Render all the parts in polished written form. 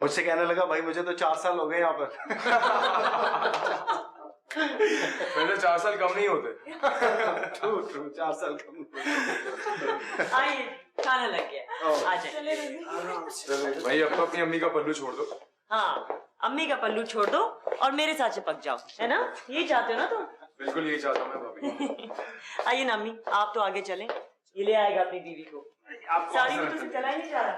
मुझसे कहने लगा भाई मुझे तो 4 साल हो गए यहाँ पर। मेरे 4 साल कम नहीं होते। ट्रू 4 साल कम नहीं होते। आइए खाना लग गया, आ जाइए। भाई अब तो अपनी अम्मी का पल्लू छोड़ दो। हाँ, अम्मी का पल्लू छोड़ दो और मेरे साथ चिपक जाओ, है ना? यही चाहते हो ना तुम? बिल्कुल यही चाहता हूँ मैं भाभी। आइए ना अम्मी, आप तो आगे चलें, ये ले आएगा अपनी बीवी को। साड़ी में तो चला ही नहीं जा रहा।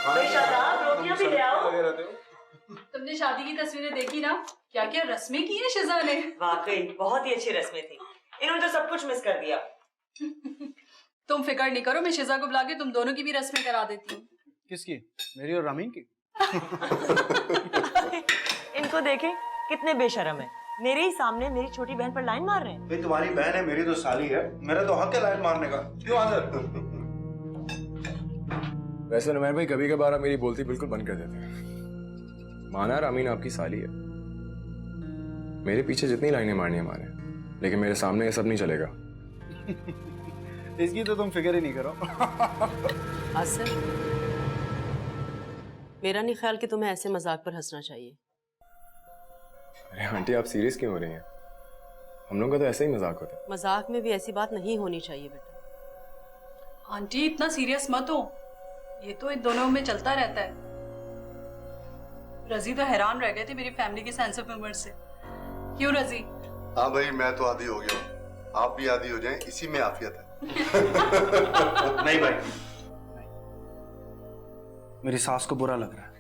भाई शादाब, रोटियां भी ले आओ। तुमने शादी की तस्वीरें देखी ना, क्या क्या रस्में की है शिजा ने। वाकई बहुत ही अच्छी रस्में थी, इन्होंने तो सब कुछ मिस कर दिया। तुम फिक्र नहीं करो, मैं शिजा को बुला के तुम दोनों की भी रस्में करा देती हूँ। किसकी? मेरी और रामीन की? इनको देखें कितने बेशरम है, मेरे ही सामने मेरी छोटी बहन पर लाइन मार रहे हैं। भाई तुम्हारी बहन है, मेरी तो साली है, मेरा तो हक है लाइन मारने का। क्यों आदर? वैसे नुमैर भाई कभी कभार आप मेरी बोलती बिल्कुल बंद कर देते हैं। माना रामीन आपकी साली है, मेरे पीछे जितनी लाइनें मारनी है मारे, लेकिन मेरे सामने ये सब नहीं चलेगा। इसकी तो तुम फिक्र ही नहीं करो। आसिफ, मेरा नहीं ख्याल कि तुम्हें ऐसे मजाक पर हंसना चाहिए। अरे आंटी आप सीरियस क्यों हो रही हैं? हम लोगों का तो ऐसे ही मजाक होता है। मजाक में भी ऐसी बात नहीं होनी चाहिए बेटा। आंटी इतना सीरियस मत हो, ये तो इन दोनों में चलता रहता है। रजी तो हैरान रह गए थे मेरी फैमिली के सेंस ऑफ ह्यूमर से। क्यों रजी? हाँ भाई मैं तो आदी हो गया हूँ, आप भी आदी हो जाएं, इसी में आफियत है। नहीं भाई, मेरी सास को बुरा लग रहा है,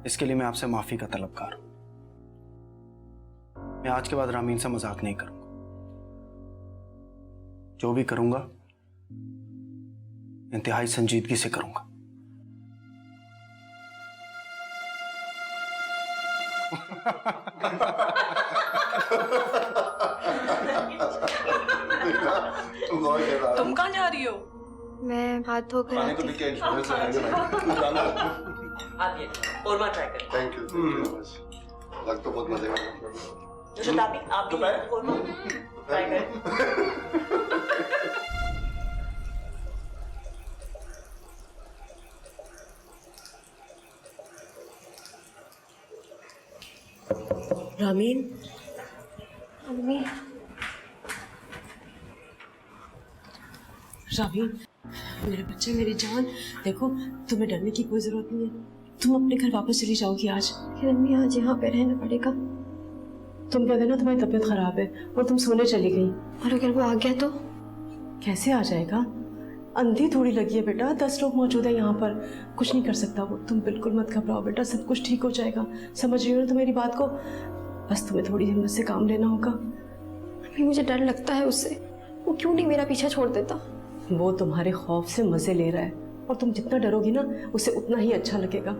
इसके लिए मैं आपसे माफी का तलबगार हूं। मैं आज के बाद रामीन से मजाक नहीं करूंगा, जो भी करूंगा इंतहाई संजीदगी से करूंगा। तुम कहाँ जा रही हो? मैं हाथ धोकर खाने को भी क्या इंश्योरेंस लगाएंगे भाई? आप ये ओरमा ट्राई करें। थैंक यू लग तो बहुत मजे का। शताबी आप भी ओरमा ट्राई करें। रामीन, अम्मी रामीन, मेरे बच्चे, मेरी जान, देखो तुम्हें डरने की कोई जरूरत नहीं है। तुम अपने घर वापस चली जाओगी आज। फिर अम्मी आज यहाँ पे रहना पड़ेगा। तुम कह देना तुम्हारी तबीयत खराब है और तुम सोने चली गई। और अगर वो आ गया तो? कैसे आ जाएगा? अंधी थोड़ी लगी है बेटा, 10 लोग मौजूद है यहाँ पर, कुछ नहीं कर सकता वो। तुम बिल्कुल मत घबराओ बेटा, सब कुछ ठीक हो जाएगा। समझ रही हो ना तुम मेरी बात को? बस तुम्हें थोड़ी हिम्मत से काम लेना होगा। अम्मी मुझे डर लगता है उससे, वो क्यों नहीं मेरा पीछा छोड़ देता? वो तुम्हारे खौफ से मजे ले रहा है और तुम जितना डरोगी ना उसे उतना ही अच्छा लगेगा।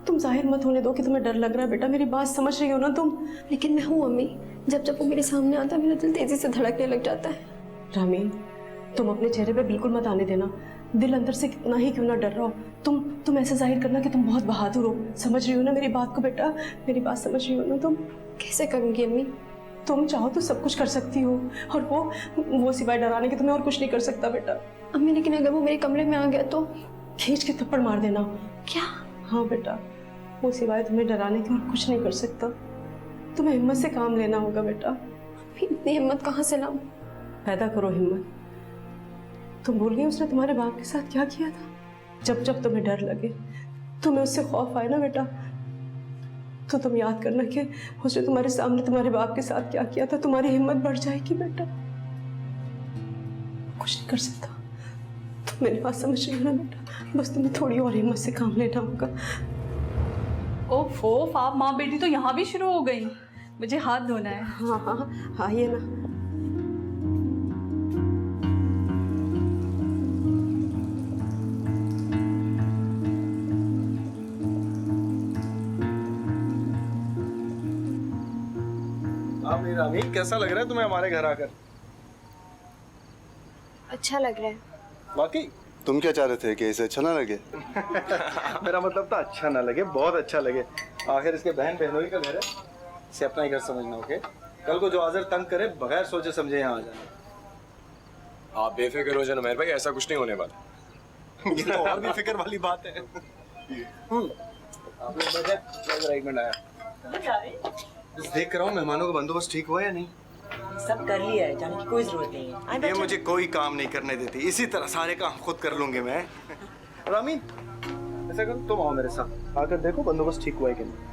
तुम जाहिर मत होने दो कि तुम्हें डर लग रहा है बेटा, मेरी बात समझ रही हो ना तुम? लेकिन मैं हूँ अम्मी, जब जब वो मेरे सामने आता है मेरा दिल तेजी से धड़कने लग जाता है। रामीन, तुम अपने चेहरे पे बिल्कुल मत आने देना, दिल अंदर से कितना ही क्यों ना डर रहा हो, तुम ऐसे जाहिर करना कि तुम बहुत बहादुर हो। समझ रही हो ना मेरी बात को बेटा? मेरी बात समझ रही हो ना तुम? कैसे करूँगी अम्मी? तुम चाहो तो सब कुछ कर सकती हो और वो सिवाय डराने के तुम्हें और कुछ नहीं कर सकता बेटा। अम्मी लेकिन अगर वो मेरे कमरे में आ गया तो? खींच के थप्पड़ मार देना। क्या? हाँ बेटा, वो सिवाय तुम्हें डराने के और कुछ नहीं कर सकता। तुम्हें हिम्मत से काम लेना होगा बेटा। इतनी हिम्मत कहाँ से लाऊं? पैदा करो हिम्मत। तुम भूल गई उसने तुम्हारे बाप के साथ क्या किया था? जब जब तुम्हें डर लगे, तुम्हें उससे खौफ आए ना बेटा, तो तुम याद करना कि उसने तुम्हारे सामने तुम्हारे बाप के साथ क्या किया था। तुम्हारी हिम्मत बढ़ जाएगी बेटा। कुछ नहीं कर सकता। तुम मेरी बात समझ रही हो ना बेटा? बस तुम्हें थोड़ी और हिम्मत से काम लेना होगा। ओफो, आप माँ बेटी तो यहाँ भी शुरू हो गई। मुझे हाथ धोना है। हाँ हाँ आइए ना। रामीन कैसा लग रहा है तुम्हें हमारे घर आकर? अच्छा लग रहा है। वाकई? तुम क्या चाह रहे थे कि इसे अच्छा ना लगे? मेरा मतलब था अच्छा ना लगे, बहुत अच्छा लगे। आखिर इसके बहन बहनोई का घर है, इसे अपना ही घर समझना। ओके कल को जो आजर तंग करे बगैर सोचे समझे यहाँ आ जाना। आप बेफिक्र हो जाए उमर भाई, ऐसा कुछ नहीं होने वाला। ये तो और भी फिक्र वाली बात है। आप लोग बैठे, जरा एक मिनट आया। कहाँ जा रहे हैं? बस देख कर रहा हूँ मेहमानों का बंदोबस्त ठीक हुआ या नहीं। सब कर लिया है, जाने की कोई जरूरत नहीं है। आए ये बैठो। मुझे कोई काम नहीं करने देती, इसी तरह सारे काम खुद कर लूंगे मैं। रामीन, ऐसा करो तुम आओ मेरे साथ, आकर देखो बंदोबस्त ठीक हुआ है कि नहीं।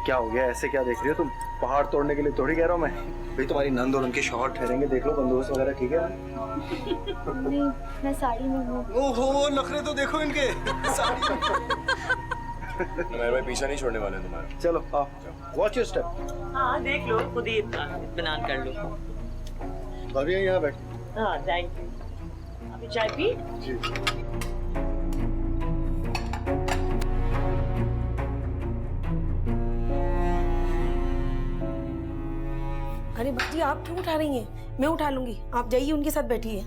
क्या हो गया, ऐसे क्या देख रही हो तुम? पहाड़ तोड़ने के लिए थोड़ी कह रहा हूँ मैं। भाई तुम्हारी नंद और उनके शौहर ठहरेंगे, देख लो बंदोबस्त वगैरह ठीक है। नहीं, मैं साड़ी में हूँ। ओहो, नखरे तो देखो इनके। साड़ी में। उमर भाई पीछा नहीं छोड़ने वाले तुम्हारा। चलो आओ, वॉच योर स्टेप। हाँ देख लो, खुद ही इत्मीनान कर लो। भाभी यहाँ बैठ। हाँ थैंक यू। अभी चाय पी? जी। अरे भाजी आप क्यों उठा रही हैं? मैं उठा लूंगी, आप जाइए उनके साथ बैठिए,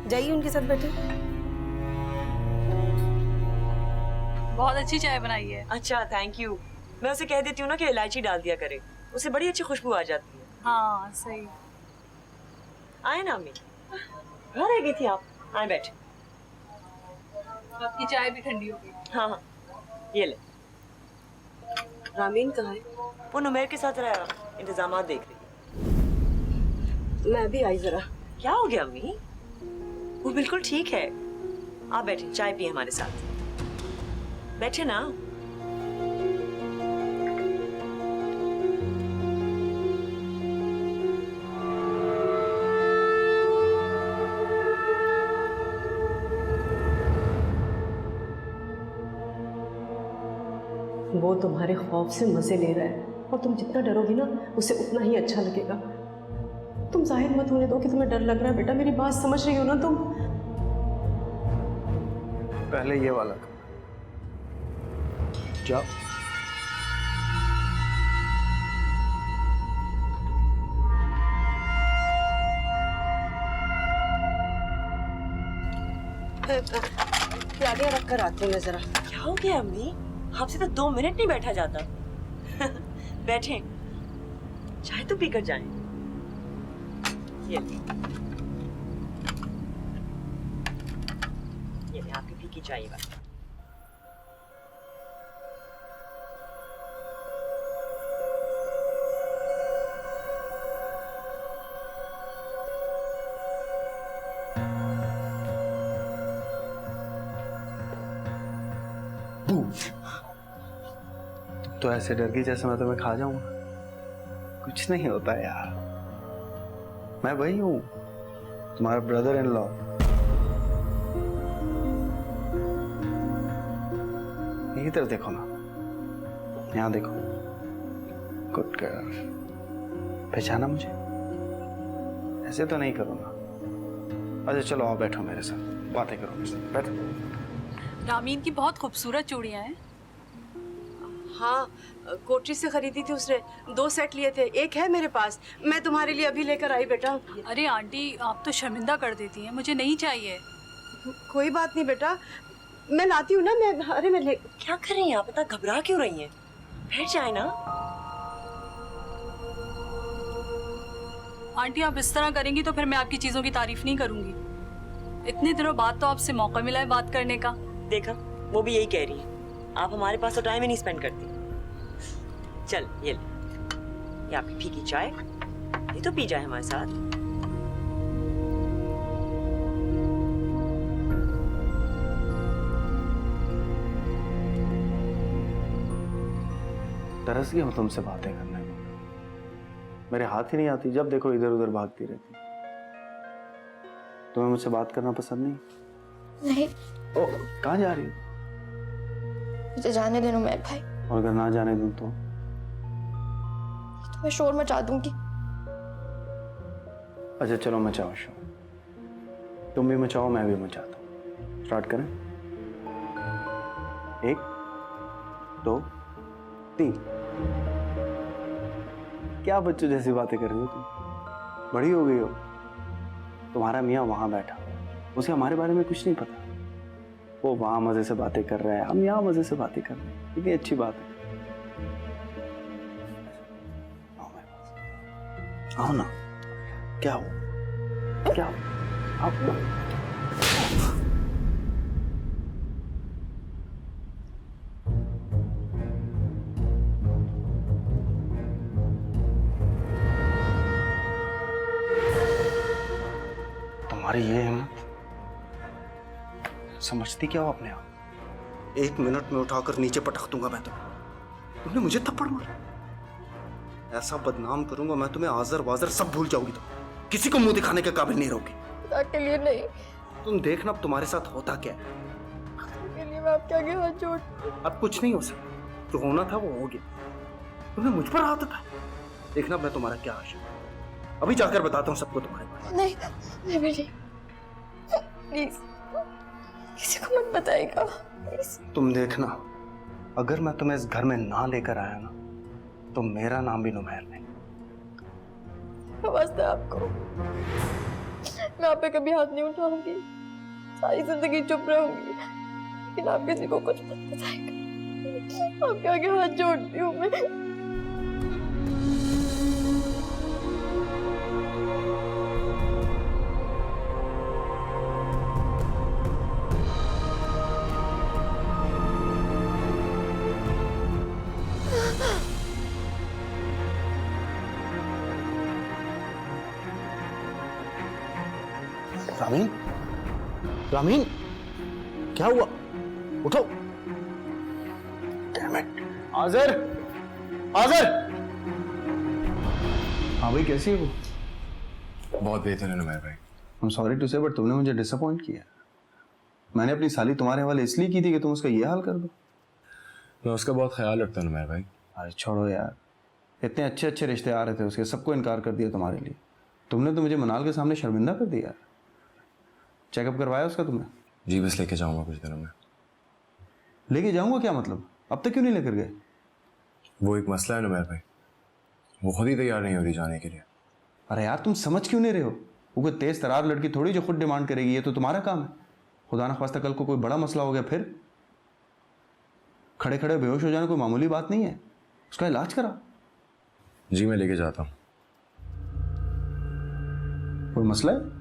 जाइए उनके साथ बैठे। बहुत अच्छी चाय बनाई है। अच्छा थैंक यू। मैं उसे कह देती हूँ ना कि इलायची डाल दिया करे, उसे बड़ी अच्छी खुशबू आ जाती है। हाँ सही। आए ना अम्मी, कहाँ रह गई थी आप? आए बैठ। आपकी चाय भी ठंडी हो गई। हाँ हाँ ये ले। रामीन कहाँ है? वो नुमेर के साथ रहा, इंतजाम देख रही है। मैं भी आई जरा। क्या हो गया अम्मी? वो बिल्कुल ठीक है। आप बैठे, चाय पिए हमारे साथ। बैठे ना। वो तुम्हारे खौफ से मजे ले रहा है और तुम जितना डरोगी ना उसे उतना ही अच्छा लगेगा। तुम जाहिर मत होने दो कि तुम्हें डर लग रहा है। बेटा मेरी बात समझ रही हो ना तुम? पहले ये वाला जाओ। आगे रख कर आती हूँ मैं जरा। क्या हो गया अम्मी? आपसे तो 2 मिनट नहीं बैठा जाता। बैठे, चाय तो पीकर जाएं। ये ले आपकी फीकी चाय ये वाली। तो ऐसे डर गई जैसे मैं तुम्हें खा जाऊंगा। कुछ नहीं होता यार, मैं वही हूँ, तुम्हारा ब्रदर इन लॉ। यही तरफ देखो ना, यहाँ देखो। गुड गर्ल, पहचाना मुझे? ऐसे तो नहीं करो ना। अच्छा चलो आओ बैठो मेरे साथ, बातें करो मेरे साथ, बैठो। रामीन की बहुत खूबसूरत चूड़ियां हैं। हाँ, कोठी से खरीदी थी उसने। 2 सेट लिए थे, एक है मेरे पास। मैं तुम्हारे लिए अभी लेकर आई बेटा। अरे आंटी आप तो शर्मिंदा कर देती हैं, मुझे नहीं चाहिए। कोई बात नहीं बेटा, मैं लाती हूँ ना। अरे मैं क्या कर रही हैं आप? पता घबरा क्यों रही हैं? बैठ जाए ना। आंटी आप इस तरह करेंगी तो फिर मैं आपकी चीजों की तारीफ नहीं करूंगी। इतने दिनों बाद तो आपसे मौका मिला है बात करने का। देखा, वो भी यही कह रही है। आप हमारे पास तो टाइम ही नहीं स्पेंड करती। चल ये ले, ये आपकी फीकी चाय, ये तो पी जाए हमारे साथ। तरस गया हूँ तुमसे बातें करने में। मेरे हाथ ही नहीं आती, जब देखो इधर उधर भागती रहती। तुम्हें मुझसे बात करना पसंद नहीं? नहीं, ओ, कहाँ जा रही हो? मुझे जाने देना मैं भाई। और अगर ना जाने दूं तो मैं शोर मचा दूंगी। अच्छा चलो मचाओ शोर। तुम भी मचाओ, मैं भी मचाता हूँ। स्टार्ट करें? 1 2 3। क्या बच्चों जैसी बातें कर रही हो तुम? बड़ी हो गई हो। तुम्हारा मियाँ वहां बैठा हुआ है, उसे हमारे बारे में कुछ नहीं पता। वो वहां मजे से बातें कर रहा है, हम यहाँ मजे से बातें कर रहे हैं। कितनी अच्छी बात है। आओ मेरे पास। आओ ना, क्या हो, क्या हो, आओ। तुम्हारी ये हिम्मत, समझती क्या हो अपने आप? 1 मिनट में उठाकर नीचे पटक दूंगा मैं तुम्हें। तुमने मुझे थप्पड़ मारा, ऐसा बदनाम करूंगा मैं तुम्हें, आजर वाजर सब भूल जाओगी तुम, किसी को मुंह दिखाने के काबिल नहीं रहोगी। खुदा के लिए नहीं, तुम देखना अब तुम्हारे साथ होता क्या है। खुदा के लिए मैं आपके आगे हाथ जोड़। अब कुछ नहीं हो सकता, जो होना था वो हो गया। तुमने मुझ पर हाथ उठाया, देखना मैं तुम्हारा क्या आशा, अभी जाकर बताता हूँ सबको तुम्हारे बारे में। नहीं बेटी, प्लीज किसी को मत बताएगा प्लीज। तुम देखना, अगर मैं तुम्हें इस घर में ना लेकर आया ना, तो मेरा नाम भी नुमैर नहीं। वास्ता है आपको, मैं आप पे कभी हाथ नहीं उठाऊंगी, सारी जिंदगी चुप रहूंगी, लेकिन आप किसी को कुछ मत बताएगा। आपके आगे हाथ जोड़ती हूँ मैं। रामीन, रामीन, क्या हुआ? उठो। Damn it. आज़र, आज़र। हाँ भाई, कैसी हो? बहुत बेहतर है नुमैर भाई। I'm sorry to say, but तुमने मुझे डिसअपॉइंट किया। मैंने अपनी साली तुम्हारे हवाले इसलिए की थी कि तुम उसका ये हाल कर दो। मैं उसका बहुत ख्याल रखता हूँ नुमैर भाई। अरे छोड़ो यार, इतने अच्छे अच्छे रिश्ते आ रहे थे उसके, सबको इनकार कर दिया तुम्हारे लिए। तुमने तो मुझे मनाल के सामने शर्मिंदा कर दिया। चेकअप करवाया उसका तुमने? जी बस लेके जाऊंगा कुछ दिनों में। लेके जाऊंगा क्या मतलब? अब तक क्यों नहीं लेकर गए? वो एक मसला है नुमैर भाई, वो खुद ही तैयार नहीं हो रही जाने के लिए। अरे यार, तुम समझ क्यों नहीं रहे हो? वो कोई तेज तरार लड़की थोड़ी जो खुद डिमांड करेगी, ये तो तुम्हारा काम है। खुदा ना ख्वास्ता कल को कोई बड़ा मसला हो गया, फिर खड़े खड़े बेहोश हो जाना कोई मामूली बात नहीं है, उसका इलाज करा। जी मैं लेके जाता हूँ। कोई मसला है?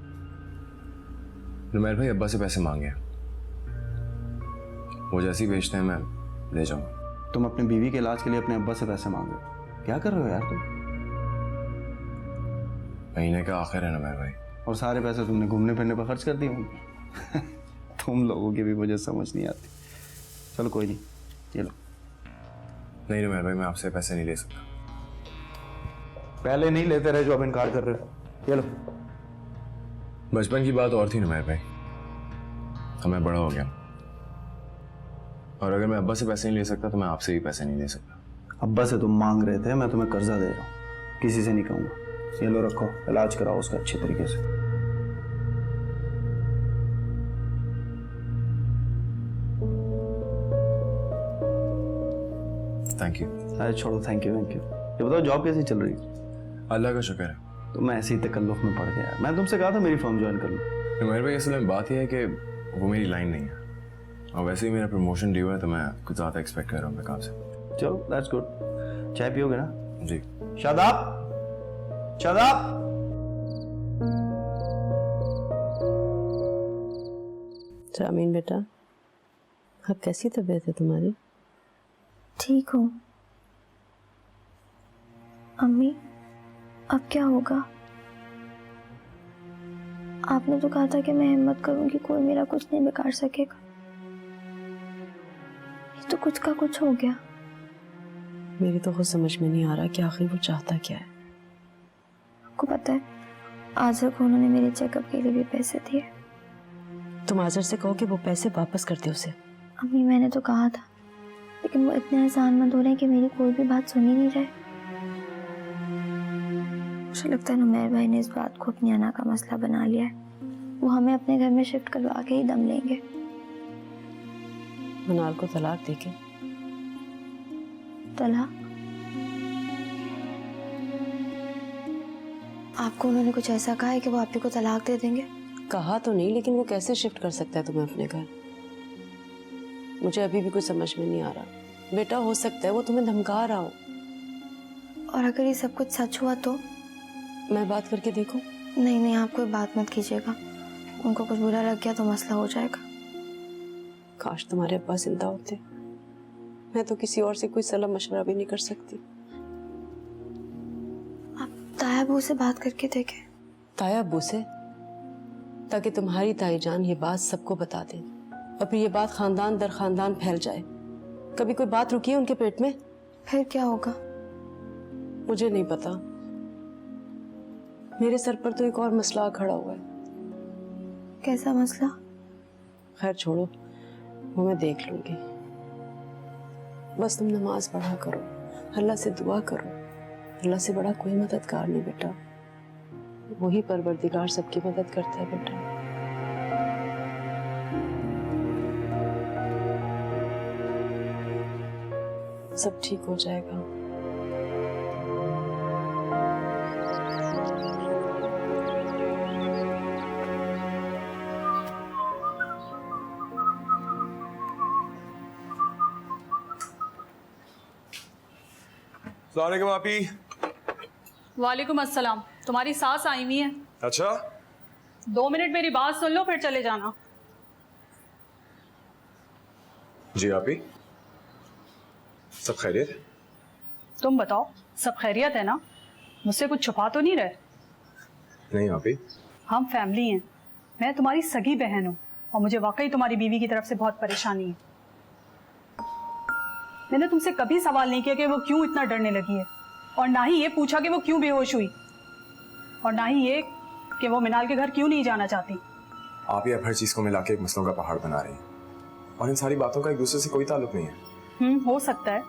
नुमैर भाई अब्बा से पैसे मांगे हैं, वो जैसे ही भेजते हैं मैं ले जाऊंगा। तुम अपनी बीवी के इलाज के लिए अपने अब्बा से पैसे मांग रहे हो? क्या कर रहे हो यार तुम? महीने का आखिर है नुमैर भाई। और सारे पैसे तुमने घूमने फिरने पर खर्च कर दिए होंगे। तुम लोगों की भी मुझे समझ नहीं आती। चलो कोई नहीं, ये लो। नहीं नुमैर भाई, मैं आपसे पैसे नहीं ले सकता। पहले नहीं लेते रहे जो अब इनकार कर रहे हो, ये लो। बचपन की बात और थी नुमैर भाई, अब मैं बड़ा हो गया, और अगर मैं अब्बा से पैसे नहीं ले सकता तो मैं आपसे भी पैसे नहीं ले सकता। अब्बा से तुम मांग रहे थे, मैं तुम्हें कर्जा दे रहा हूँ, किसी से नहीं कहूँगा। ये लो रखो, इलाज कराओ उसका अच्छे तरीके से। Thank you. अरे छोड़ो, थैंक यू थैंक यू। ये बताओ जॉब कैसी चल रही है? अल्लाह का शुक्र है। तो मैं ऐसे ही तकल्लुफ में पड़ गया। मैं तुमसे कहा था मेरी फर्म ज्वाइन कर लो। नुमैर भाई असल में बात यह है कि वो मेरी लाइन नहीं है, और वैसे ही मेरा प्रमोशन ड्यू है, तो मैं कुछ ज़्यादा एक्सपेक्ट कर रहा हूँ अपने काम से। चलो दैट्स गुड। चाय पियोगे ना? जी। शादाब, शादाब। रामीन बेटा, अब कैसी तबीयत है तुम्हारी? ठीक हूँ अम्मी, अब क्या होगा? आपने तो कहा था कि मैं हिम्मत करूंगी, कोई मेरा कुछ नहीं बिगाड़ सकेगा। ये तो कुछ का कुछ हो गया। मेरी तो खुद समझ में नहीं आ रहा कि आखिर वो चाहता क्या है। आपको पता है, आज़र को उन्होंने मेरे चेकअप के लिए भी पैसे दिए। तुम आज़र से कहो कि वो पैसे वापस कर दे उसे। अम्मी मैंने तो कहा था, लेकिन वो इतने एहसानमंद हो रहे हैं कि मेरी कोई भी बात सुन ही नहीं रहे। मुझे लगता है नुमैर भाई ने इस बात को अपनी अना का मसला बना लिया है। वो हमें अपने घर में शिफ्ट करवा के ही दम लेंगे। मनाल को तलाक देके? तलाक? आपको उन्होंने कुछ ऐसा कहा है कि वो आप ही को तलाक दे देंगे? कहा तो नहीं, लेकिन वो कैसे शिफ्ट कर सकता है तुम्हें अपने घर? मुझे अभी भी कुछ समझ में नहीं आ रहा। बेटा हो सकता है वो तुम्हें धमका रहा हो। और अगर ये सब कुछ सच हुआ तो मैं बात करके देखूं? नहीं नहीं, आप कोई बात मत कीजिएगा, उनको कुछ बुरा लग गया तो मसला हो जाएगा। काश तुम्हारे अब्बा जिंदा होते, मैं तो किसी और से कोई सलाह मशवरा भी नहीं कर सकती। आप ताया अबू से बात करके देखें। ताया अब्बू से? ताकि तुम्हारी ताई जान ये बात सबको बता दे और फिर ये बात खानदान दर खानदान फैल जाए। कभी कोई बात रुकी है उनके पेट में? फिर क्या होगा? मुझे नहीं पता, मेरे सर पर तो एक और मसला खड़ा हुआ है। कैसा मसला? खैर छोड़ो, वो मैं देख लूंगी। बस तुम नमाज पढ़ा करो, अल्लाह से दुआ करो। अल्लाह से बड़ा कोई मददगार नहीं बेटा, वही परवरदिगार सबकी मदद करता है बेटा। सब ठीक हो जाएगा। अस्सलाम वालेकुम आपी। वालेकुम अस्सलाम। तुम्हारी सास आई हुई है। अच्छा, 2 मिनट मेरी बात सुन लो फिर चले जाना। जी आपी, सब खैरियत? तुम बताओ, सब खैरियत है ना? मुझसे कुछ छुपा तो नहीं रहे? नहीं आपी। हम फैमिली हैं, मैं तुम्हारी सगी बहन हूँ और मुझे वाकई तुम्हारी बीवी की तरफ से बहुत परेशानी है। मैंने तुमसे कभी सवाल नहीं किया कि वो क्यों इतना डरने लगी है, और ना ही ये पूछा कि वो क्यों बेहोश हुई, और ना ही ये कि वो मिनाल के घर क्यों नहीं जाना चाहती। आप ही अब हर चीज को मिला के एक मसलों का पहाड़ बना रही हैं और इन सारी बातों का एक दूसरे से कोई ताल्लुक नहीं है। हो सकता है।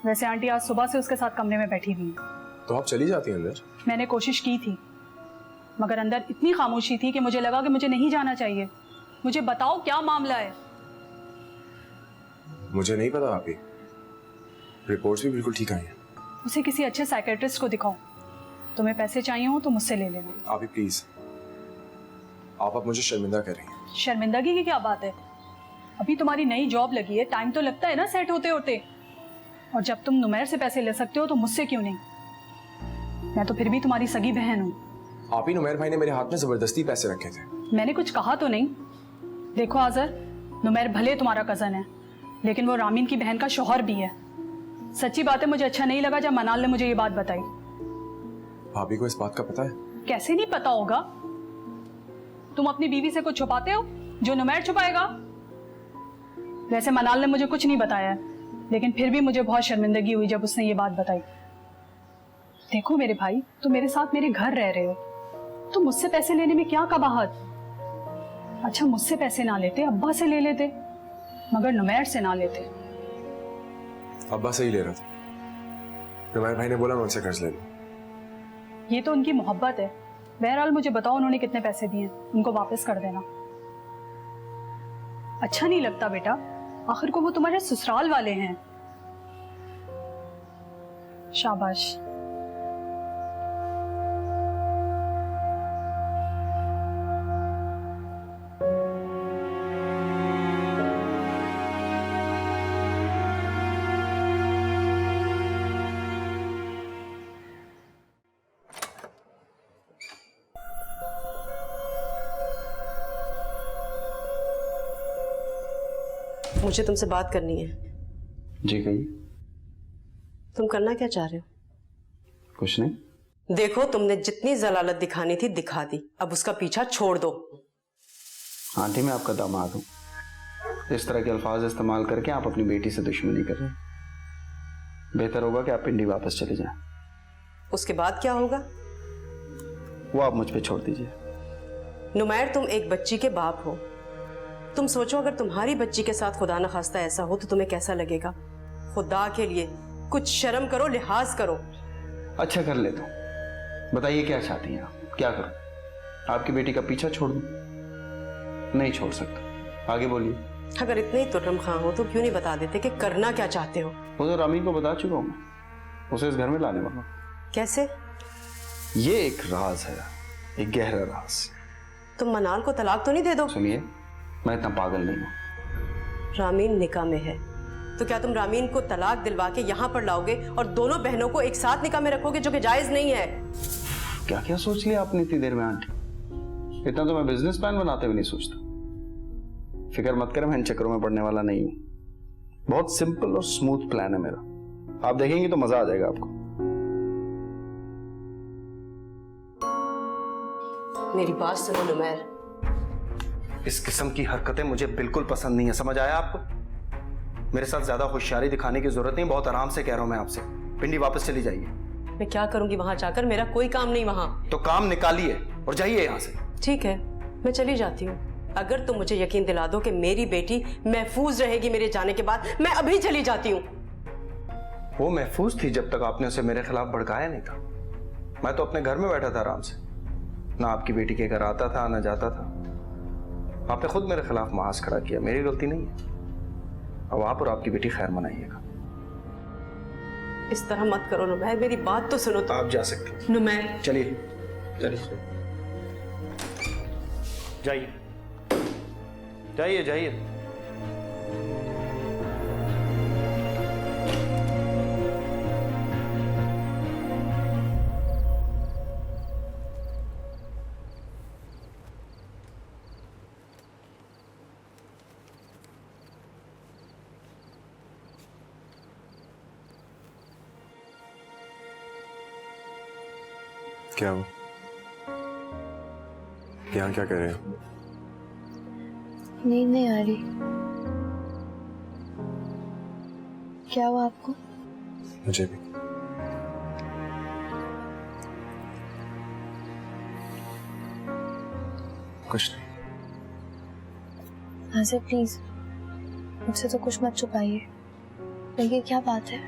वैसे आंटी आज सुबह से उसके साथ कमरे में बैठी हुई है। तो आप चली जाती हैं अंदर? मैंने कोशिश की थी, मगर अंदर इतनी खामोशी थी कि मुझे लगा कि मुझे नहीं जाना चाहिए। मुझे बताओ क्या मामला है? मुझे नहीं पता आपी, रिपोर्ट्स भी बिल्कुल ठीक आई हैं। उसे किसी अच्छे साइकेट्रिस्ट को दिखाओ। तुम्हें पैसे चाहिए हो तो मुझसे ले लेना। आप ही प्लीज, आप अब मुझे शर्मिंदा कर रही हैं। शर्मिंदगी की क्या बात है? अभी तुम्हारी नई जॉब लगी है, टाइम तो लगता है ना सेट होते होते। और जब तुम नुमैर से पैसे ले सकते हो तो मुझसे क्यों नहीं? मैं तो फिर भी तुम्हारी सगी बहन हूँ। आप ही नुमैर भाई ने मेरे हाथ में जबरदस्ती पैसे रखे थे। मैंने कुछ कहा तो नहीं। देखो आजर, नुमैर भले तुम्हारा कजन है, लेकिन वो रामीन की बहन का शौहर भी है। सच्ची बात है, मुझे अच्छा नहीं लगा जब मनाल ने मुझे ये बात बताई। भाभी को इस बात का पता है? कैसे नहीं पता होगा? तुम अपनी बीवी से कुछ छुपाते हो जो नुमैर छुपाएगा? वैसे मनाल ने मुझे कुछ नहीं बताया, लेकिन फिर भी मुझे बहुत शर्मिंदगी हुई जब उसने ये बात बताई। देखो मेरे भाई, तुम मेरे साथ मेरे घर रह रहे हो, तो मुझसे पैसे लेने में क्या कबाहत? अच्छा, मुझसे पैसे ना लेते, अब्बा से ले लेते, मगर नुमैर से ना लेते। अब्बा से ही ले रहा था। नुमैर भाई ने बोला मैं उनसे कर्ज ले लूं। ये तो उनकी मोहब्बत है। बहरहाल मुझे बताओ उन्होंने कितने पैसे दिए, उनको वापस कर देना। अच्छा नहीं लगता बेटा, आखिर को वो तुम्हारे ससुराल वाले हैं। शाबाश। मुझे तुमसे बात करनी है। जी कहिए। तुम करना क्या चाह रहे हो? कुछ नहीं। देखो, तुमने जितनी जलालत दिखानी थी दिखा दी, अब उसका पीछा छोड़ दो। आंटी, मैं आपका दामाद हूँ, इस तरह के अल्फाज इस्तेमाल करके आप अपनी बेटी से दुश्मनी कर रहे हैं। बेहतर होगा कि आप पिंडी वापस चले जाएं। उसके बाद क्या होगा? वो आप मुझ पे छोड़ दीजिए। नुमैर, तुम एक बच्ची के बाप हो। तुम सोचो, अगर तुम्हारी बच्ची के साथ खुदा न खास्ता ऐसा हो तो तुम्हें कैसा लगेगा? खुदा के लिए कुछ शर्म करो, लिहाज करो। अच्छा, कर ले तो। बताइए क्या चाहती हैं आप? क्या करूं? आपकी बेटी का पीछा छोड़ दूं? नहीं छोड़ सकता। आगे बोलिए। अगर इतने ही तुर्रम खां हो तो क्यों नहीं बता देते कि करना क्या चाहते हो? वो तो रामी को बता चुका हूं मैं, उसे इस घर में लाने वाला। कैसे? ये एक राज है, एक गहरा राज। तुम मनाल को तलाक तो नहीं दे दो? सुनिए, मैं इतना पागल नहीं हूं। रामीन निकाह में है, तो क्या तुम रामीन को तलाक दिलवा के यहाँ पर लाओगे और दोनों बहनों को एक साथ निकाह में रखोगे, जो कि जायज नहीं है? क्या क्या सोच लिया आपने इतनी देर में आंटी? इतना तो मैं बिजनेस प्लान बनाते हुए नहीं सोचता। फिक्र मत कर, मैं इन चक्करों में पड़ने वाला नहीं हूं। बहुत सिंपल और स्मूथ प्लान है मेरा, आप देखेंगे तो मजा आ जाएगा आपको। मेरी बात सुनो नुमैर, इस किस्म की हरकतें मुझे बिल्कुल पसंद नहीं है, समझ आया आपको? मेरे साथ ज्यादा होशियारी दिखाने की जरूरत नहीं, बहुत आराम से कह रहा हूं मैं आपसे। पिंडी वापस चली जाइए। मैं क्या करूंगी वहां जाकर? मेरा कोई काम नहीं वहां। तो काम निकालिए और जाइए यहां से। ठीक है, मैं चली जाती हूँ। अगर तुम मुझे यकीन दिला दो कि मेरी बेटी महफूज रहेगी मेरे जाने के बाद, मैं अभी चली जाती हूँ। वो महफूज थी जब तक आपने उसे मेरे खिलाफ भड़काया नहीं था। मैं तो अपने घर में बैठा था आराम से, ना आपकी बेटी के घर आता था ना जाता था। आपने खुद मेरे खिलाफ महाज खड़ा किया, मेरी गलती नहीं है। अब आप और आपकी बेटी खैर मनाइएगा। इस तरह मत करो नुमैर, मेरी बात तो सुनो। तो आप जा सकते हैं। नुमैर चलिए चलिए, जाइए जाइए जाइए। क्या हो? यहाँ क्या कर रहे हो? नींद नहीं आ रही। क्या हुआ आपको? मुझे भी। कुछ नहीं। आज़िर प्लीज, मुझसे तो कुछ मत छुपाइए। देखिए क्या बात है?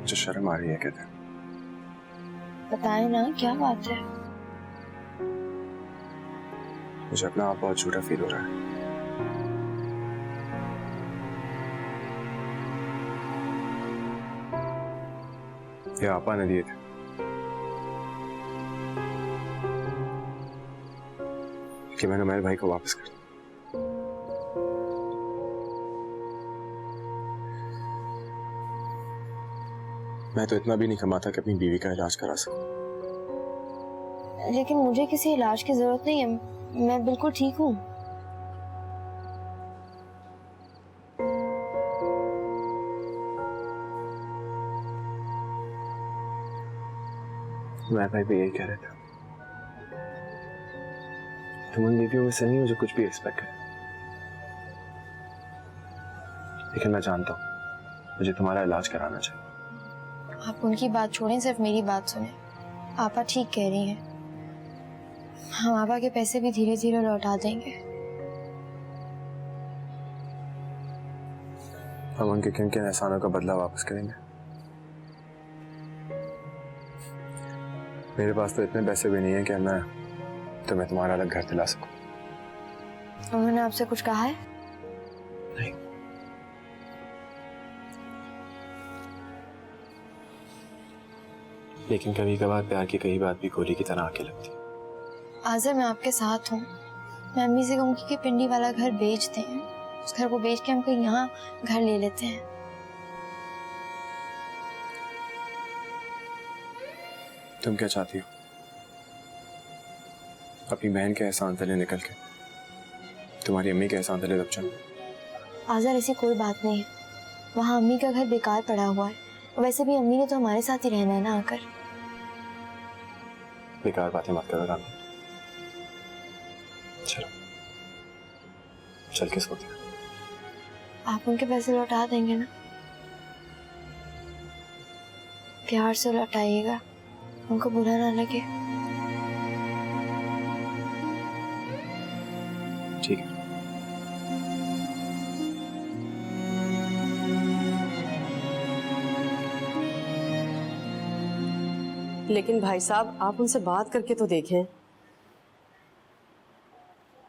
मुझे शर्म आ रही है कहते। बताएं ना, क्या बात है? मुझे अपना आप बहुत झूठा फील हो रहा है। ये आपा ने दिए थे। कि मैंने मेरे भाई को वापस कर दिया। मैं तो इतना भी नहीं कमाता कि अपनी बीवी का इलाज करा सकूं। लेकिन मुझे किसी इलाज की जरूरत नहीं है, मैं बिल्कुल ठीक हूँ। मैं भाई भी यही कह रहा था। तुम उन बीवियों में से नहीं हो जो कुछ भी एक्सपेक्ट करे, लेकिन मैं जानता हूँ मुझे तुम्हारा इलाज कराना चाहिए। आप उनकी बात छोड़ें, सिर्फ मेरी बात सुने। आपा ठीक कह रही हैं, हम आपा के पैसे भी धीरे धीरे लौटा देंगे। हम उनके किन किन एहसानों का बदला वापस करेंगे? मेरे पास तो इतने पैसे भी नहीं है कि मैं तुम्हें तुम्हारा अलग घर दिला सकूं। उन्होंने आपसे कुछ कहा है? नहीं। लेकिन कभी कभार प्यार की कई बात भी गोली की तरह आके लगती है। आज़िर मैं आपके साथ हूँ। मैं अम्मी से कहूँगी कि पिंडी वाला घर बेच दें। उस घर को बेच के हम कहीं यहाँ घर ले लेते हैं। तुम क्या चाहती हो? अपनी बहन के एहसान तले निकल के तुम्हारी अम्मी के एहसान तले दब जाऊं? आज़िर ऐसी कोई बात नहीं है। वहाँ अम्मी का घर बेकार पड़ा हुआ है। वैसे भी अम्मी ने तो हमारे साथ ही रहना है ना आकर। बेकार बातें मत करो रामी। चलो चल के सोते हैं। आप उनके पैसे लौटा देंगे ना? प्यार से लौटाइएगा, उनको बुरा ना लगे। ठीक है। लेकिन भाई साहब, आप उनसे बात करके तो देखें।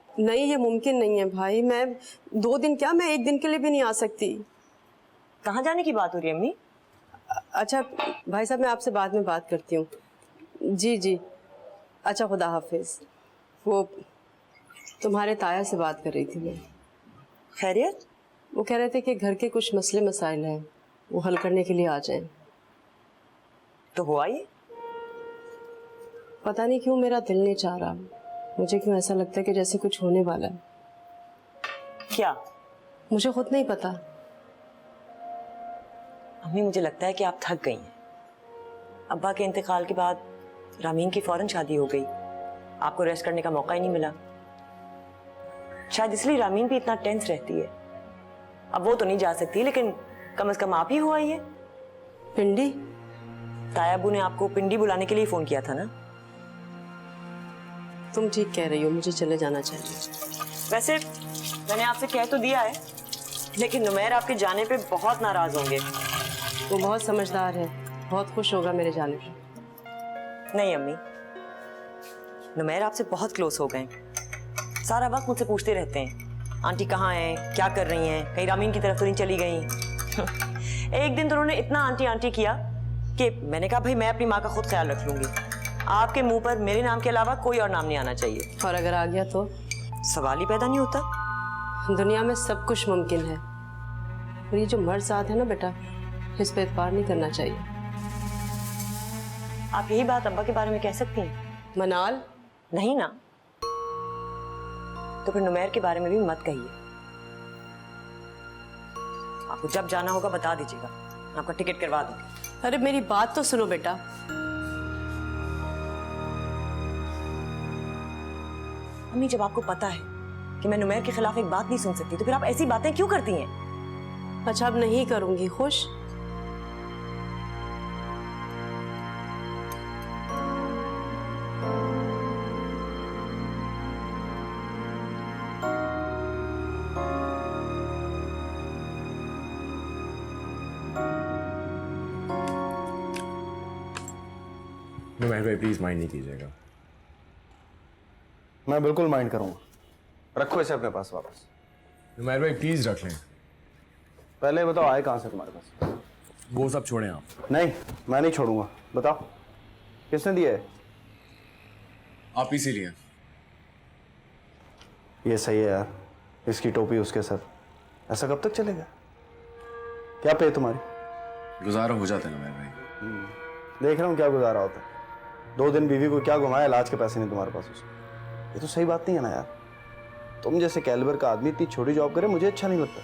नहीं, ये मुमकिन नहीं है भाई। मैं 2 दिन क्या, मैं 1 दिन के लिए भी नहीं आ सकती। कहाँ जाने की बात हो रही है अम्मी? अच्छा भाई साहब, मैं आपसे बाद में बात करती हूँ। जी जी, अच्छा, खुदा हाफिज। वो तुम्हारे ताया से बात कर रही थी मैं। खैरियत? वो कह रहे थे कि घर के कुछ मसले मसाइल हैं, वो हल करने के लिए आ जाएं। तो हुआ ये? पता नहीं क्यों मेरा दिल नहीं चाह रहा। मुझे क्यों ऐसा लगता है कि जैसे कुछ होने वाला है। क्या? मुझे खुद नहीं पता। अम्मी, मुझे लगता है कि आप थक गई हैं। अब्बा के इंतकाल के बाद रामीन की फौरन शादी हो गई, आपको रेस्ट करने का मौका ही नहीं मिला। शायद इसलिए रामीन भी इतना टेंस रहती है। अब वो तो नहीं जा सकती, लेकिन कम से कम आप ही हो आई है। पिंडी? तायाबू ने आपको पिंडी बुलाने के लिए फोन किया था ना? तुम ठीक कह रही हो, मुझे चले जाना चाहिए। वैसे मैंने आपसे कह तो दिया है, लेकिन नुमैर आपके जाने पे बहुत नाराज होंगे। वो बहुत समझदार है, बहुत खुश होगा मेरे जाने पे। नहीं अम्मी, नुमैर आपसे बहुत क्लोज हो गए। सारा वक्त मुझसे पूछते रहते हैं, आंटी कहाँ हैं, क्या कर रही हैं, कहीं रामीन की तरफ तो नहीं चली गई। एक दिन तो उन्होंने इतना आंटी आंटी किया कि मैंने कहा भाई मैं अपनी माँ का खुद ख्याल रख लूंगी, आपके मुंह पर मेरे नाम के अलावा कोई और नाम नहीं आना चाहिए। और अगर आ गया तो? सवाल ही पैदा नहीं होता। दुनिया में सब कुछ मुमकिन है, और ये जो मर्ज़ात है ना बेटा, इस पे एतबार नहीं करना चाहिए। आप यही बात अब्बा के बारे में कह सकती हैं? मनाल? नहीं ना, तो फिर नुमैर के बारे में भी मत कहिए। आपको जब जाना होगा बता दीजिएगा, आपका टिकट करवा दूंगी। अरे मेरी बात तो सुनो बेटा। अम्मी, जब आपको पता है कि मैं नुमैर के खिलाफ एक बात नहीं सुन सकती, तो फिर आप ऐसी बातें क्यों करती हैं? अच्छा, अब नहीं करूंगी। खुश? नुमैर भाई प्लीज माइंड नहीं कीजिएगा। मैं बिल्कुल माइंड करूंगा। रखो इसे अपने पास वापस। नुमैर भाई प्लीज रख लें। पहले बताओ आए कहाँ से तुम्हारे पास? वो सब छोड़ें आप। नहीं, मैं नहीं छोड़ूंगा। बताओ किसने दिया है? आप इसीलिए। ये सही है यार, इसकी टोपी उसके सर। ऐसा कब तक चलेगा? क्या पे तुम्हारी? गुजारा हो जाता है नुमैर भाई। देख रहा हूँ क्या गुजारा होता है। 2 दिन बीवी को क्या घुमाया, इलाज के पैसे नहीं तुम्हारे पास उसके। ये तो सही बात नहीं है ना यार। तुम जैसे कैलिबर का आदमी इतनी छोटी जॉब करे, मुझे अच्छा नहीं लगता।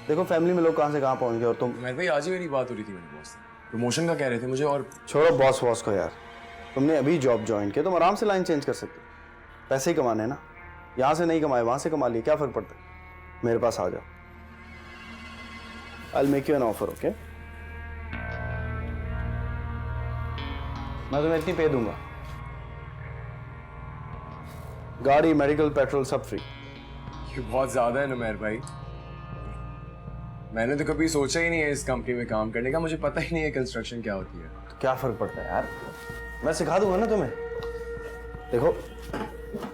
देखो फैमिली में लोग कहाँ से कहाँ पहुंच गए, और तुम। नुमैर भाई आज ही मेरी बात हो रही थी मेरे बॉस से, प्रमोशन का कह रहे थे मुझे। और छोड़ो बॉस वॉस को यार, तुमने अभी जॉब ज्वाइन किया, तुम आराम से लाइन चेंज कर सकते हो। पैसे ही कमाने हैं ना, यहाँ से नहीं कमाए वहाँ से कमा लिए, क्या फर्क पड़ता है? मेरे पास आ जाओ, I'll make you an offer, okay? मैं तुम्हें इतनी पे दूंगा, गाड़ी, मेडिकल, पेट्रोल सब फ्री। ये बहुत ज्यादा है नुमैर भाई। मैंने तो कभी सोचा ही नहीं है इस कंपनी में काम करने का। मुझे पता ही नहीं है कंस्ट्रक्शन क्या होती है। तो क्या फर्क पड़ता है यार, मैं सिखा दूंगा ना तुम्हें। देखो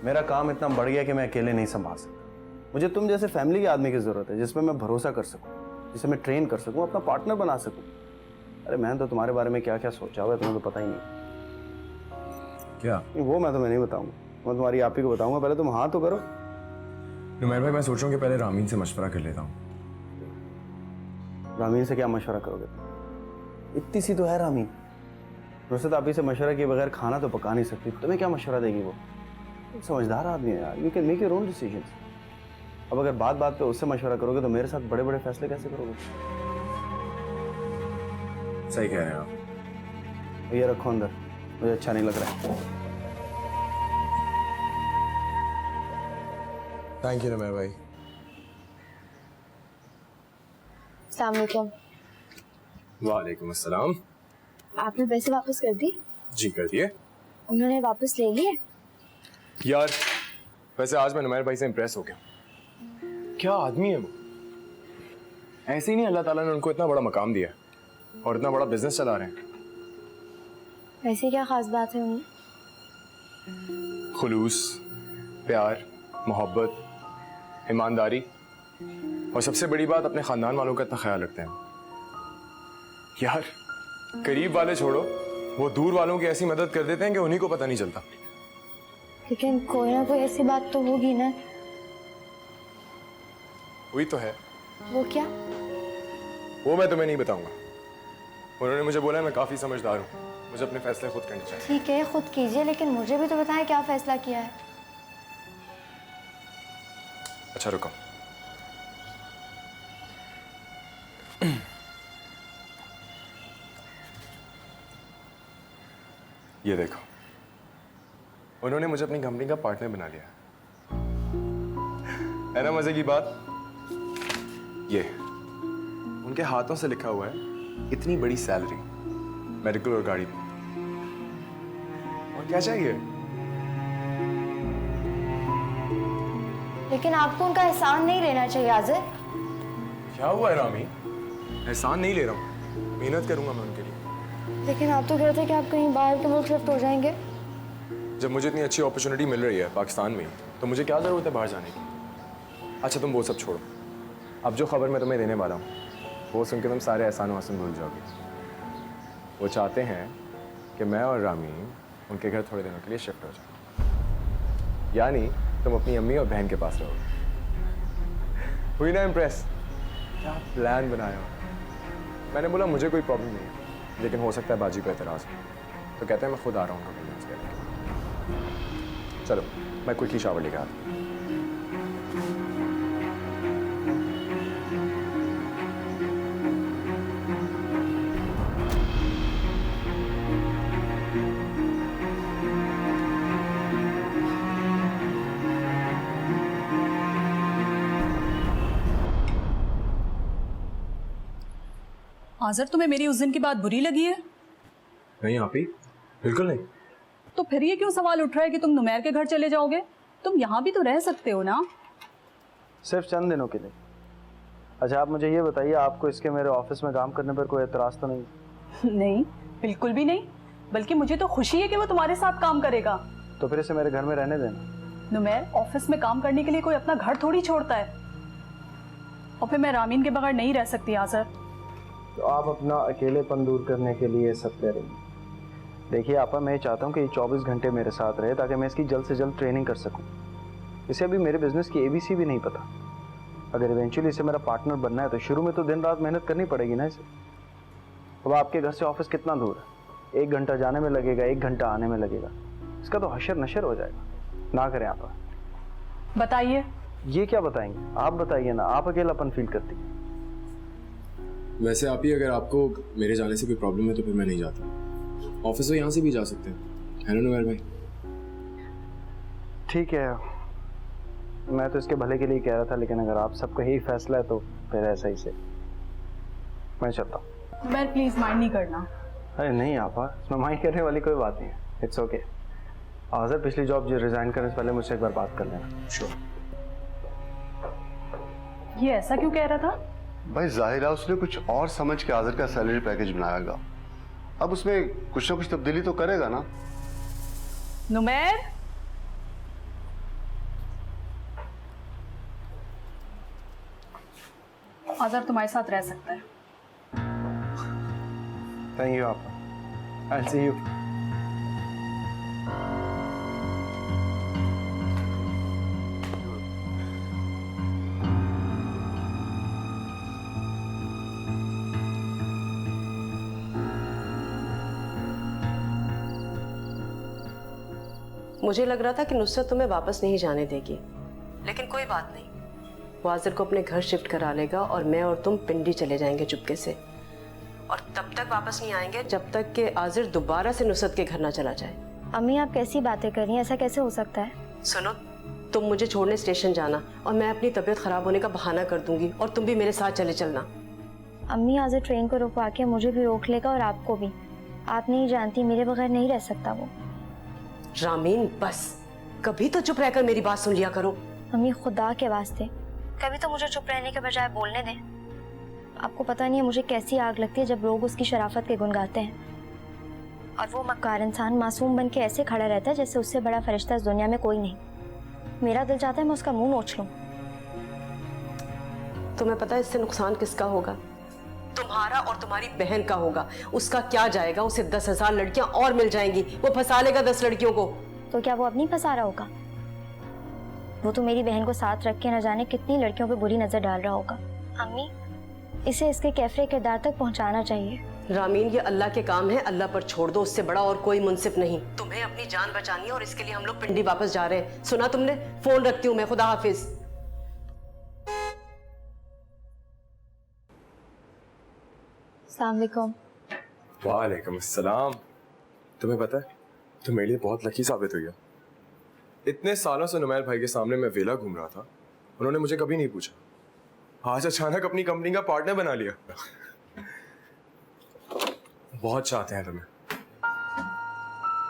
मेरा काम इतना बढ़ गया कि मैं अकेले नहीं संभाल सकता। मुझे तुम जैसे फैमिली के आदमी की जरूरत है, जिसमें मैं भरोसा कर सकूं, जिसे मैं ट्रेन कर सकूं, अपना पार्टनर बना सकूं। अरे मैंने तो तुम्हारे बारे में क्या क्या सोचा हुआ है, तुम्हें तो पता ही नहीं। क्या? वो मैं तुम्हें नहीं बताऊंगा, मैं तुम्हारी आप ही को बताऊंगा। पहले तुम हाँ तो करो। नुमैर भाई मैं सोच रहा हूँ कि पहले रामीन से मशवरा कर लेता हूँ। रामीन से क्या मशवरा करोगे? इतनी सी तो है रामीन, नुसरत आप ही से मशवरा किए बगैर खाना तो पका नहीं सकती। तुम्हें क्या मशवरा देगी वो? समझदार आदमी है यार, you can make your own decisions. अब अगर बात बात पे उससे मशवरा करोगे तो मेरे साथ बड़े बड़े फैसले कैसे करोगे? सही कह रहे हैं आप। ये रखो अंदर, मुझे अच्छा नहीं लग रहा है। थैंक यू नुमैर भाई। अस्सलाम वालेकुम। वालेकुम अस्सलाम। आपने पैसे वापस कर दी? जी कर दिए। उन्होंने वापस ले लिए? यार वैसे आज मैं नुमैर भाई से इम्प्रेस हो गया। क्या आदमी है वो। ऐसे ही नहीं अल्लाह ताला ने उनको इतना बड़ा मकाम दिया है और इतना बड़ा बिजनेस चला रहे हैं। ऐसी क्या खास बात है उनमें? खुलूस, प्यार, मोहब्बत, ईमानदारी और सबसे बड़ी बात अपने खानदान वालों का इतना ख्याल रखते हैं। यार करीब वाले छोड़ो, वो दूर वालों की ऐसी मदद कर देते हैं कि उन्हीं को पता नहीं चलता। लेकिन कोई ना कोई ऐसी बात तो होगी ना। हुई तो है। वो क्या? वो मैं तुम्हें नहीं बताऊंगा। उन्होंने मुझे बोला है मैं काफ़ी समझदार हूँ, मुझे अपने फैसले खुद करने चाहिए। ठीक है, खुद कीजिए, लेकिन मुझे भी तो बताएं क्या फैसला किया है। अच्छा रुको। ये देखो, उन्होंने मुझे अपनी कंपनी का पार्टनर बना लिया है ना मजे की बात। ये उनके हाथों से लिखा हुआ है इतनी बड़ी सैलरी, मेडिकल और गाड़ी पे। और क्या चाहिए? लेकिन आपको उनका एहसान नहीं लेना चाहिए आजिर। क्या हुआ है रामी? एहसान नहीं ले रहा हूँ, मेहनत करूंगा मैं उनके लिए। लेकिन आप तो कह रहे थे कि आप कहीं बाहर के मुल्क शिफ्ट हो जाएंगे। जब मुझे इतनी अच्छी अपॉर्चुनिटी मिल रही है पाकिस्तान में, तो मुझे क्या ज़रूरत है बाहर जाने की। अच्छा तुम वो सब छोड़ो, अब जो खबर मैं तुम्हें देने वाला हूँ वो सुन के तुम सारे एहसान वासन भूल जाओगे। वो चाहते हैं कि मैं और रामी उनके घर थोड़े दिनों के लिए शिफ्ट हो जाए, यानी तुम अपनी अम्मी और बहन के पास रहोगे। हुई ना इम्प्रेस? क्या प्लान बनाया हो। मैंने बोला मुझे कोई प्रॉब्लम नहीं है, लेकिन हो सकता है बाजी को एतराज़ हो, तो कहते हैं मैं खुद आ रहा हूँ कन्विंस करने के लिए। चलो मैं क्विकली शावर लेकर आता हूँ। आज़र, तुम्हें मेरी उस दिन की बात बुरी लगी है? नहीं आप ही, बिल्कुल नहीं। तो फिर ये क्यों सवाल उठ रहा है कि तुम नुमैर के घर चले जाओगे? तुम यहाँ भी तो रह सकते हो ना। सिर्फ चंद दिनों के लिए। अच्छा आप मुझे ये बताइए, आपको इसके मेरे ऑफिस में काम करने पर कोई एतराज़ तो नहीं? नहीं, बिल्कुल भी नहीं, बल्कि मुझे तो खुशी है कि वो तुम्हारे साथ काम करेगा। तो फिर इसे मेरे घर में रहने देना। नुमैर, ऑफिस में काम करने के लिए कोई अपना घर थोड़ी छोड़ता है। और फिर मैं रामीन के बगैर नहीं रह सकती आज़र। तो आप अपना अकेलेपन दूर करने के लिए सब कह रही हैं। देखिए आपा, मैं चाहता हूँ कि ये 24 घंटे मेरे साथ रहे ताकि मैं इसकी जल्द से जल्द ट्रेनिंग कर सकूँ। इसे अभी मेरे बिजनेस की ABC भी नहीं पता। अगर इवेंचुअली इसे मेरा पार्टनर बनना है तो शुरू में तो दिन रात मेहनत करनी पड़ेगी ना इसे। अब आपके घर से ऑफिस कितना दूर है? 1 घंटा जाने में लगेगा, 1 घंटा आने में लगेगा। इसका तो हशर नशर हो जाएगा। ना करें आपा। बताइए। ये क्या बताएंगे? आप बताइए ना, आप अकेलापन फील करती हैं। वैसे आप ही, अगर आपको मेरे जाने से कोई प्रॉब्लम है तो फिर मैं नहीं जाता। ऑफिस तो यहाँ से भी जा सकते हैं, है ना नुमैर भाई? ठीक है, मैं तो इसके भले के लिए कह रहा था, लेकिन अगर आप सबका यही फैसला है तो फिर ऐसा ही से मैं चलता हूँ। नुमैर प्लीज माइंड नहीं करना। अरे नहीं आपा, इसमें माइंड करने वाली कोई बात नहीं है। It's okay. आज़र पिछली जॉब जो रिजाइन करने से पहले मुझसे एक बार बात कर लेना। श्योर। ये ऐसा क्यों कह रहा था? भाई जाहिर है उसने कुछ और समझ के आज़र का सैलरी पैकेज बनाएगा। अब उसमें कुछ ना कुछ तब्दीली तो करेगा ना। नुमैर, आज़र तुम्हारे साथ रह सकता है। थैंक यू आपा। आई सी यू। मुझे लग रहा था कि नुसरत तुम्हें वापस नहीं जाने देगी, लेकिन कोई बात नहीं। वो आज़र को अपने घर शिफ्ट करा लेगा और मैं और तुम पिंडी चले जाएंगे चुपके से। और तब तक वापस नहीं आएंगे जब तक कि आज़र दोबारा से नुसरत के घर ना चला जाए। अम्मी आप कैसी बातें कर रही हैं? ऐसा कैसे हो सकता है? सुनो, तुम मुझे छोड़ने स्टेशन जाना और मैं अपनी तबीयत खराब होने का बहाना कर दूंगी और तुम भी मेरे साथ चले चलना। अम्मी आज़र ट्रेन को रुकवा के मुझे भी रोक लेगा और आपको भी। आप नहीं जानती, मेरे बगैर नहीं रह सकता वो। रामीन बस, कभी तो चुप रहकर मेरी बात सुन लिया करो। अम्मी खुदा के वास्ते कभी तो मुझे चुप रहने के बजाय बोलने दें। आपको पता नहीं है मुझे कैसी आग लगती है जब लोग उसकी शराफत के गुण गाते हैं। और वो मक्कार इंसान मासूम बन के ऐसे खड़ा रहता है जैसे उससे बड़ा फरिश्ता इस दुनिया में कोई नहीं। मेरा दिल चाहता है मैं उसका मुंह नोच लूं। तुम्हें पता है इससे नुकसान किसका होगा? तुम्हारा और तुम्हारी बहन का होगा। उसका क्या जाएगा? उसे 10,000 लड़कियां और मिल जाएंगी। वो फंसा लेगा 10 लड़कियों को। तो क्या वो अब नहीं फंसा रहा होगा? वो तो मेरी बहन को साथ रख के न जाने कितनी लड़कियों पे बुरी नजर डाल रहा होगा। अम्मी, इसे इसके कैफरे किरदार तक पहुंचाना चाहिए। रामीन, ये अल्लाह के काम है, अल्लाह पर छोड़ दो, उससे बड़ा और कोई मुंसिफ नहीं। तुम्हें अपनी जान बचानी है और इसके लिए हम लोग पिंडी वापस जा रहे हैं। सुना तुमने? फोन रखती हूँ मैं, खुदा हाफिज। अस्सलाम वालेकुम। वालेकुम अस्सलाम। तुम्हें पता है, तुम मेरे लिए बहुत लकी साबित हुई है। इतने सालों से नुमैर भाई के सामने मैं वेला घूम रहा था, उन्होंने मुझे कभी नहीं पूछा। आज अचानक अपनी कंपनी का पार्टनर बना लिया। बहुत चाहते हैं तुम्हें।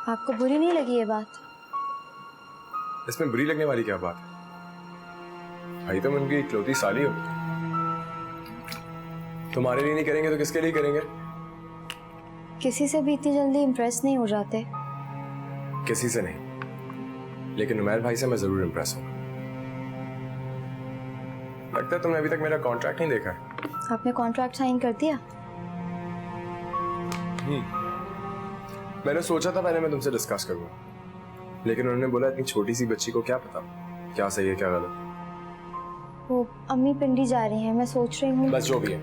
आपको बुरी नहीं लगी ये बात? इसमें बुरी लगने वाली क्या बात है? भाई तुम उनकी इकलौती साली हो। तुम्हारे लिए नहीं करेंगे तो किसके लिए करेंगे? किसी से भी इतनी जल्दी इम्प्रेस नहीं हो जाते। किसी से नहीं, लेकिन नुमैर भाई से मैं जरूर इम्प्रेस हूँ। लगता है तुमने अभी तक मेरा कॉन्ट्रैक्ट नहीं देखा है। आपने कॉन्ट्रैक्ट साइन कर दिया? मैंने सोचा था पहले मैं तुमसे डिस्कस करूंगा, लेकिन उन्होंने बोला इतनी छोटी सी बच्ची को क्या पता क्या सही है क्या गलत। वो अम्मी पिंडी जा रही हैं, मैं सोच रही हूँ। बस जो भी है,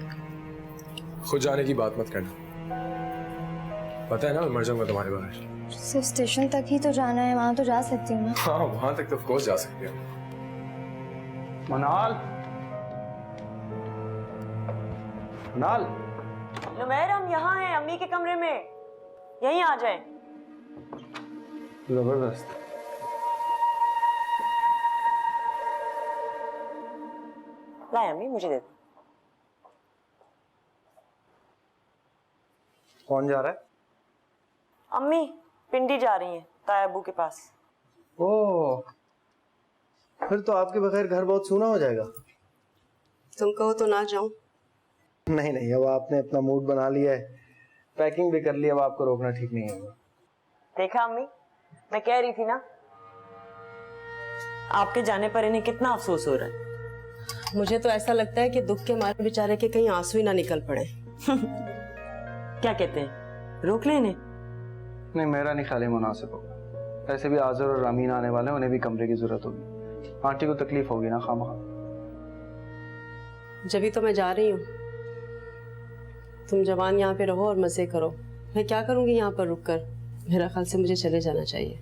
खुद जाने की बात मत करना। पता है ना मैं मर जाऊंगा तुम्हारे बगैर। सिर्फ स्टेशन तक ही तो जाना है, वहां तो जा सकती हूँ ना। हाँ, वहां तक तो ऑफ कोर्स जा सकती हो। मनाल, मनाल, नुमैर, हम यहाँ हैं अम्मी के कमरे में, यहीं आ जाएं। जबरदस्त। लाए अम्मी, मुझे दे दो। कौन जा रहा है? अम्मी पिंडी जा रही हैं ताया अब्बू के पास। ओह, फिर तो आपके बगैर घर बहुत सूना हो जाएगा। तुम कहो तो ना जाऊं। नहीं नहीं, अब आपने अपना मूड बना लिया है, पैकिंग भी कर ली, अब आपको रोकना ठीक नहीं होगा। देखा अम्मी, मैं कह रही थी ना, आपके जाने पर इन्हें कितना अफसोस हो रहा है। मुझे तो ऐसा लगता है कि दुख के मारे बेचारे के कहीं आंसू ही ना निकल पड़े। क्या कहते हैं, रोक ले इन्हें? नहीं, मेरा नहीं ख्याल मुनासिब होगा। ऐसे भी आज़र और रामीन आने वाले हैं, उन्हें भी कमरे की जरूरत होगी। आंटी को तकलीफ होगी ना खामखा। जब भी तो मैं जा रही हूँ, तुम जवान यहाँ पे रहो और मजे करो। मैं क्या करूँगी यहाँ पर रुककर? मेरा ख्याल से मुझे चले जाना चाहिए।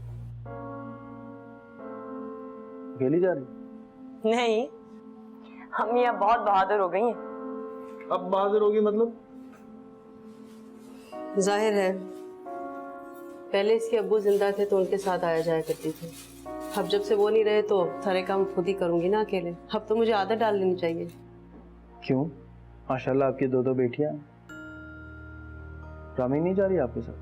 अकेली जा रही? नहीं, अम्मी अब बहुत बहादुर हो गई हैं। अब बहादुर होगी मतलब? जाहिर है, पहले इसके अब्बू जिंदा थे तो उनके साथ आया जाया करती थी। अब जब से वो नहीं रहे तो सारे काम खुद ही करूंगी ना अकेले। अब तो मुझे आदत डाल लेनी चाहिए। क्यों? माशाल्लाह आपकी दो बेटियां। रामीन नहीं जा रही आपके साथ?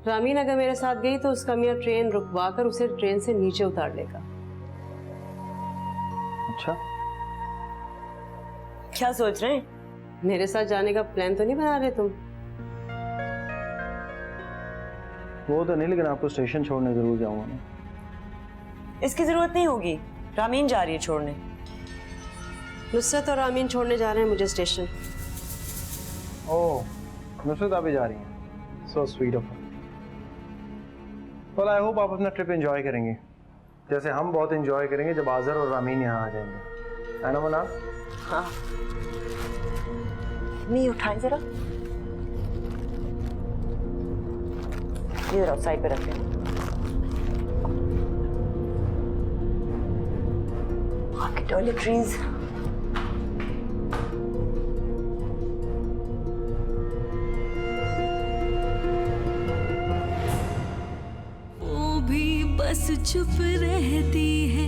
रामीन अगर मेरे साथ गई तो उसका मियाँ ट्रेन रुकवा कर उसे ट्रेन से नीचे उतार लेगा। अच्छा, क्या सोच रहे हैं? मेरे साथ जाने का प्लान तो नहीं बना रहे तुम? वो तो नहीं, लेकिन आपको स्टेशन छोड़ने जरूर जाऊंगा ना। इसकी जरूरत नहीं होगी, रामीन जा रही है छोड़ने। नुसरत और रामीन छोड़ने जा रहे हैं मुझे स्टेशन। ओह, नुसरत आप भी जा रही हैं? So sweet of her. Well, I hope आप अपना ट्रिप एंजॉय करेंगे, जैसे हम बहुत एंजॉय करेंगे जब आज़र और रामीन यहाँ आ जाएंगे, है ना मना? हाँ, नहीं उठाएं जरा, इधर साइड पे रखें। आपकी टॉयलेटरीज। वो भी बस चुप रहती है।